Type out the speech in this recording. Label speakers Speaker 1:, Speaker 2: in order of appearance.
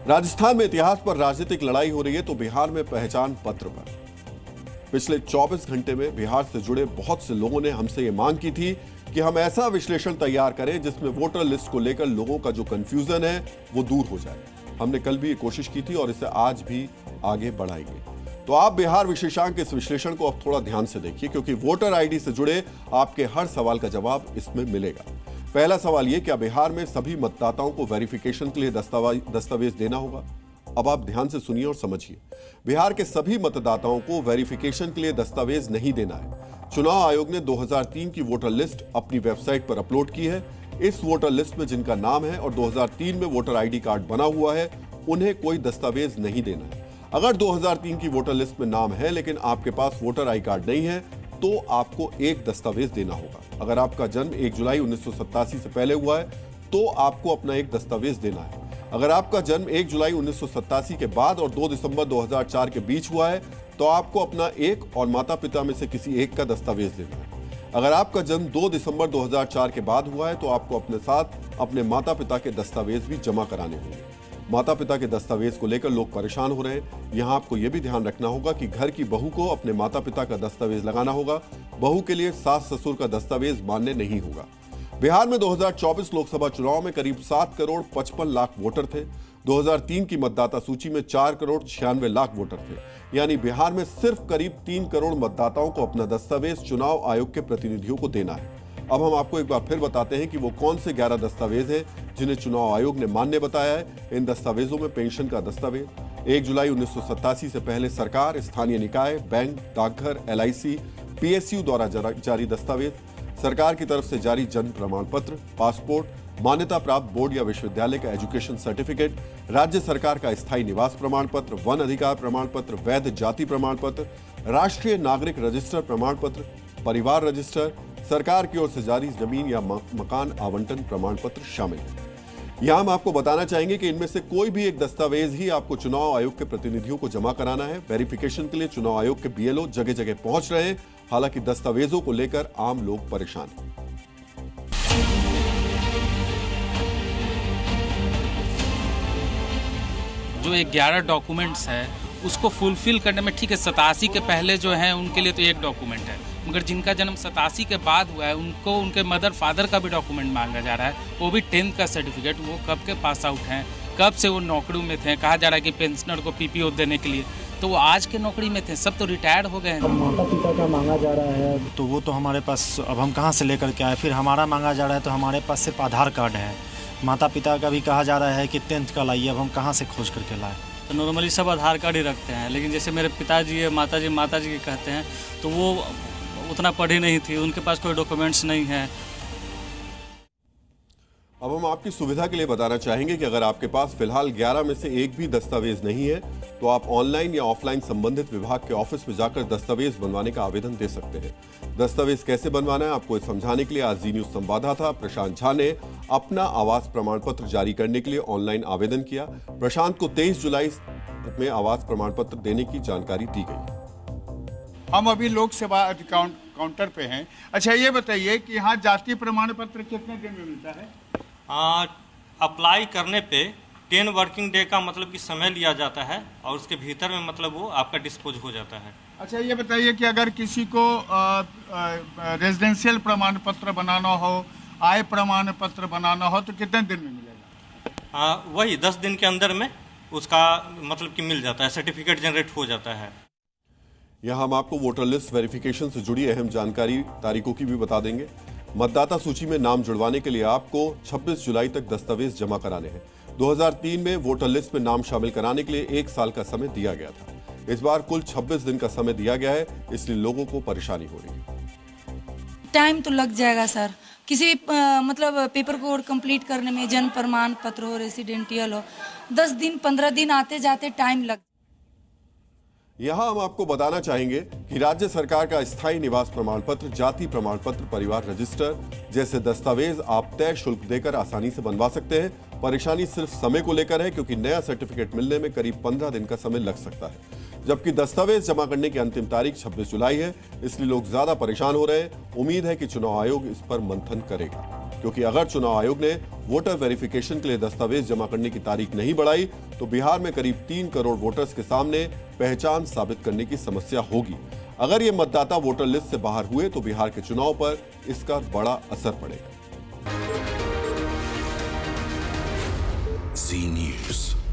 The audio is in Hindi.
Speaker 1: राजस्थान में इतिहास पर राजनीतिक लड़ाई हो रही है तो बिहार में पहचान पत्र पर। पिछले 24 घंटे में बिहार से जुड़े बहुत से लोगों ने हमसे ये मांग की थी कि हम ऐसा विश्लेषण तैयार करें जिसमें वोटर लिस्ट को लेकर लोगों का जो कंफ्यूजन है वो दूर हो जाए। हमने कल भी ये कोशिश की थी और इसे आज भी आगे बढ़ाएंगे। तो आप बिहार विशेषांक के इस विश्लेषण को अब थोड़ा ध्यान से देखिए, क्योंकि वोटर आईडी से जुड़े आपके हर सवाल का जवाब इसमें मिलेगा। पहला सवाल ये, क्या बिहार में सभी मतदाताओं को वेरिफिकेशन के लिए दस्तावेज देना होगा? अब आप ध्यान से सुनिए और समझिए। बिहार के सभी मतदाताओं को वेरिफिकेशन के लिए दस्तावेज नहीं देना है। चुनाव आयोग ने 2003 की वोटर लिस्ट अपनी वेबसाइट पर अपलोड की है। इस वोटर लिस्ट में जिनका नाम है और 2003 में वोटर आईडी कार्ड बना हुआ है, उन्हें कोई दस्तावेज नहीं देना है। अगर 2003 की वोटर लिस्ट में नाम है लेकिन आपके पास वोटर आई कार्ड नहीं है तो आपको एक दस्तावेज देना होगा। अगर आपका जन्म 1 जुलाई 1987 से पहले हुआ है तो आपको अपना एक दस्तावेज देना है। अगर आपका जन्म 1 जुलाई 1987 के बाद और 2 दिसंबर 2004 के बीच हुआ है तो आपको अपना एक और माता पिता में से किसी एक का दस्तावेज देना है। अगर आपका जन्म 2 दिसंबर 2004 के बाद हुआ है तो आपको अपने साथ अपने माता पिता के दस्तावेज भी जमा कराने होंगे। माता पिता के दस्तावेज को लेकर लोग परेशान हो रहे हैं। यहां आपको यह भी ध्यान रखना होगा कि घर की बहू को अपने माता पिता का दस्तावेज लगाना होगा। बहू के लिए सास ससुर का दस्तावेज मान्य नहीं होगा। बिहार में 2024 लोकसभा चुनाव में करीब 7 करोड़ 55 लाख वोटर थे। 2003 की मतदाता सूची में 4 करोड़ 96 लाख वोटर थे। यानी बिहार में सिर्फ करीब 3 करोड़ मतदाताओं को अपना दस्तावेज चुनाव आयोग के प्रतिनिधियों को देना है। अब हम आपको एक बार फिर बताते हैं कि वो कौन से 11 दस्तावेज हैं जिन्हें चुनाव आयोग ने मान्य बताया है। इन दस्तावेजों में पेंशन का दस्तावेज, 1 जुलाई 1987 से पहले सरकार, स्थानीय निकाय, बैंक, डाकघर, LIC, PSU द्वारा जारी दस्तावेज, सरकार की तरफ से जारी जन्म प्रमाण पत्र, पासपोर्ट, मान्यता प्राप्त बोर्ड या विश्वविद्यालय का एजुकेशन सर्टिफिकेट, राज्य सरकार का स्थायी निवास प्रमाण पत्र, वन अधिकार प्रमाण पत्र, वैध जाति प्रमाण पत्र, राष्ट्रीय नागरिक रजिस्टर प्रमाण पत्र, परिवार रजिस्टर, सरकार की ओर से जारी जमीन या मकान आवंटन प्रमाण पत्र शामिल है। यहां हम आपको बताना चाहेंगे कि इनमें से कोई भी एक दस्तावेज ही आपको चुनाव आयोग के प्रतिनिधियों को जमा कराना है। वेरिफिकेशन के लिए चुनाव आयोग के BLO जगह जगह पहुंच रहे हैं। हालांकि दस्तावेजों को लेकर आम लोग परेशान हैं।
Speaker 2: जो 11 डॉक्यूमेंट्स है उसको फुलफिल करने में, ठीक है 87 के पहले जो है उनके लिए तो एक डॉक्यूमेंट है, मगर जिनका जन्म 87 के बाद हुआ है उनको उनके मदर फादर का भी डॉक्यूमेंट मांगा जा रहा है, वो भी 10th का सर्टिफिकेट। वो कब के पास आउट हैं, कब से वो नौकरी में थे। कहा जा रहा है कि पेंशनर को PPO देने के लिए, तो वो आज के नौकरी में थे, सब तो रिटायर्ड हो गए हैं।
Speaker 3: माता पिता का मांगा जा रहा है तो वो तो हमारे पास अब हम कहाँ से लेकर के आए। फिर हमारा मांगा जा रहा है तो हमारे पास सिर्फ आधार कार्ड है। माता पिता का भी कहा जा रहा है कि 10th का लाइए, अब हम कहाँ से खोज करके लाए।
Speaker 4: तो नॉर्मली सब आधार कार्ड ही रखते हैं, लेकिन जैसे मेरे पिताजी है, माता जी के कहते हैं तो वो उतना पढ़ी नहीं थी, उनके पास कोई डॉक्यूमेंट्स नहीं है।
Speaker 1: अब हम आपकी सुविधा के लिए बताना चाहेंगे कि अगर आपके पास फिलहाल 11 में से एक भी दस्तावेज नहीं है तो आप ऑनलाइन या ऑफलाइन संबंधित विभाग के ऑफिस में जाकर दस्तावेज बनवाने का आवेदन दे सकते हैं। दस्तावेज कैसे बनवाना है आपको समझाने के लिए आज जी न्यूज संवाददाता प्रशांत झा ने अपना आवास प्रमाण पत्र जारी करने के लिए ऑनलाइन आवेदन किया। प्रशांत को 23 जुलाई में आवास प्रमाण पत्र देने की जानकारी दी गई।
Speaker 5: हम अभी लोक सेवा काउंटर पे हैं। अच्छा ये बताइए कि यहाँ जाति प्रमाण पत्र कितने दिन में मिलता है?
Speaker 6: अप्लाई करने पे 10 वर्किंग डे का मतलब कि समय लिया जाता है और उसके भीतर में मतलब वो आपका डिस्पोज हो जाता है।
Speaker 5: अच्छा ये बताइए कि अगर किसी को रेजिडेंशियल प्रमाण पत्र बनाना हो, आय प्रमाण पत्र बनाना हो तो कितने दिन में मिलेगा?
Speaker 6: वही 10 दिन के अंदर में उसका मतलब कि मिल जाता है, सर्टिफिकेट जनरेट हो जाता है।
Speaker 1: यहां हम आपको वोटर लिस्ट वेरिफिकेशन से जुड़ी अहम जानकारी तारीखों की भी बता देंगे। मतदाता सूची में नाम जुड़वाने के लिए आपको 26 जुलाई तक दस्तावेज जमा कराने हैं। 2003 में वोटर लिस्ट में नाम शामिल कराने के लिए 1 साल का समय दिया गया था। इस बार कुल 26 दिन का समय दिया गया है, इसलिए लोगों को परेशानी हो रही है।
Speaker 7: टाइम तो लग जाएगा सर, किसी मतलब पेपर को कंप्लीट करने में, जन्म प्रमाण पत्र हो, रेसिडेंटियल हो, 10 दिन 15 दिन आते जाते टाइम लग।
Speaker 1: यहां हम आपको बताना चाहेंगे कि राज्य सरकार का स्थायी निवास प्रमाण पत्र, जाति प्रमाण पत्र, परिवार रजिस्टर जैसे दस्तावेज आप तय शुल्क देकर आसानी से बनवा सकते हैं। परेशानी सिर्फ समय को लेकर है क्योंकि नया सर्टिफिकेट मिलने में करीब 15 दिन का समय लग सकता है, जबकि दस्तावेज जमा करने की अंतिम तारीख 26 जुलाई है। इसलिए लोग ज्यादा परेशान हो रहे हैं। उम्मीद है कि चुनाव आयोग इस पर मंथन करेगा। क्योंकि अगर चुनाव आयोग ने वोटर वेरिफिकेशन के लिए दस्तावेज जमा करने की तारीख नहीं बढ़ाई तो बिहार में करीब 3 करोड़ वोटर्स के सामने पहचान साबित करने की समस्या होगी। अगर ये मतदाता वोटर लिस्ट से बाहर हुए तो बिहार के चुनाव पर इसका बड़ा असर पड़ेगा।
Speaker 8: Z News।